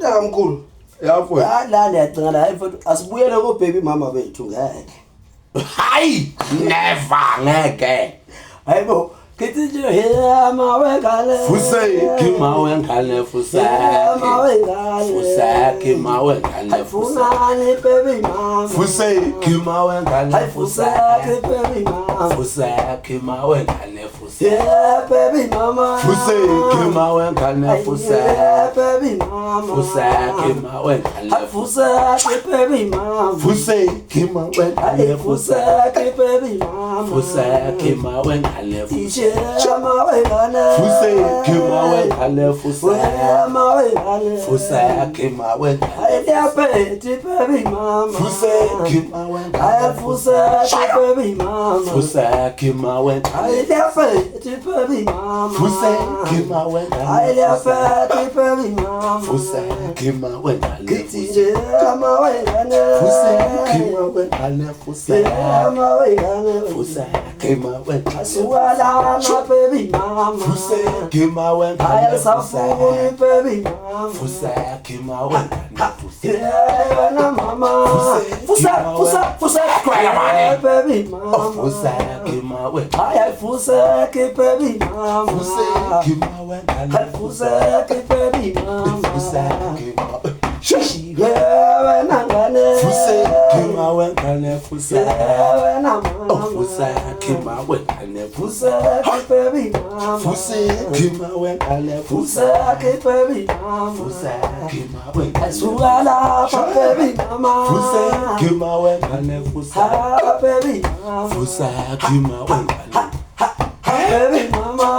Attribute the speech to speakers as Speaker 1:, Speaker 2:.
Speaker 1: Damn cool. Yeah, for asibuye lo baby mama bethu ngeke.
Speaker 2: Hayi, never ngeke.
Speaker 1: Hayibo, kithi nje he mawengane.
Speaker 2: Fuse kimawengane fuse.
Speaker 1: Mawengane.
Speaker 2: Fuse kimawengane fuse.
Speaker 1: Funani baby mama.
Speaker 2: Fuse kimawengane
Speaker 1: Fuse baby mama.
Speaker 2: Fuse kimawengane fuse.
Speaker 1: Yeah, baby mama.
Speaker 2: Fuse kimawengane fuse.
Speaker 1: Yeah, baby mama.
Speaker 2: Fuse kimawengane
Speaker 1: Fuse baby mama.
Speaker 2: Fuse kimawengane
Speaker 1: Fuse baby mama.
Speaker 2: Fuse kimawengane fuse.
Speaker 1: Mawengane.
Speaker 2: Fuse kimawengane fuse.
Speaker 1: Mawengane.
Speaker 2: Fuse kimawengane.
Speaker 1: Yeah, baby mama.
Speaker 2: Fuse kimawengane
Speaker 1: Fuse baby mama.
Speaker 2: Fuse kimawengane.
Speaker 1: Yeah, baby mama.
Speaker 2: Fuse kimawengane.
Speaker 1: Yeah, baby mama.
Speaker 2: Fuse kimawengane.
Speaker 1: Kitije mawengane.
Speaker 2: Fuse kimawengane fuse.
Speaker 1: Mawengane.
Speaker 2: Fuse kimawengane.
Speaker 1: Suala my baby mama.
Speaker 2: Fuse kimawengane fuse.
Speaker 1: Baby mama.
Speaker 2: Fuse kimawengane fuse.
Speaker 1: Yeah, mama. Fuse.
Speaker 2: Cry about it.
Speaker 1: Baby mama.
Speaker 2: Fuse kimawengane.
Speaker 1: I fuse baby mama.
Speaker 2: Fuse kimawengane
Speaker 1: Fuse baby mama.
Speaker 2: Fuse kimawengane.
Speaker 1: Shishi wewe nangane.
Speaker 2: Fuse kimawengane fuse.
Speaker 1: Wewe na mama.
Speaker 2: Fuse kimawengane fuse.
Speaker 1: Fuse baby mama.
Speaker 2: Fuse kimawengane fuse.
Speaker 1: Fuse baby mama.
Speaker 2: Fuse kimawengane.
Speaker 1: Suala baby mama.
Speaker 2: Fuse kimawengane fuse.
Speaker 1: Baby mama.
Speaker 2: Fuse kimawengane.
Speaker 1: Baby mama.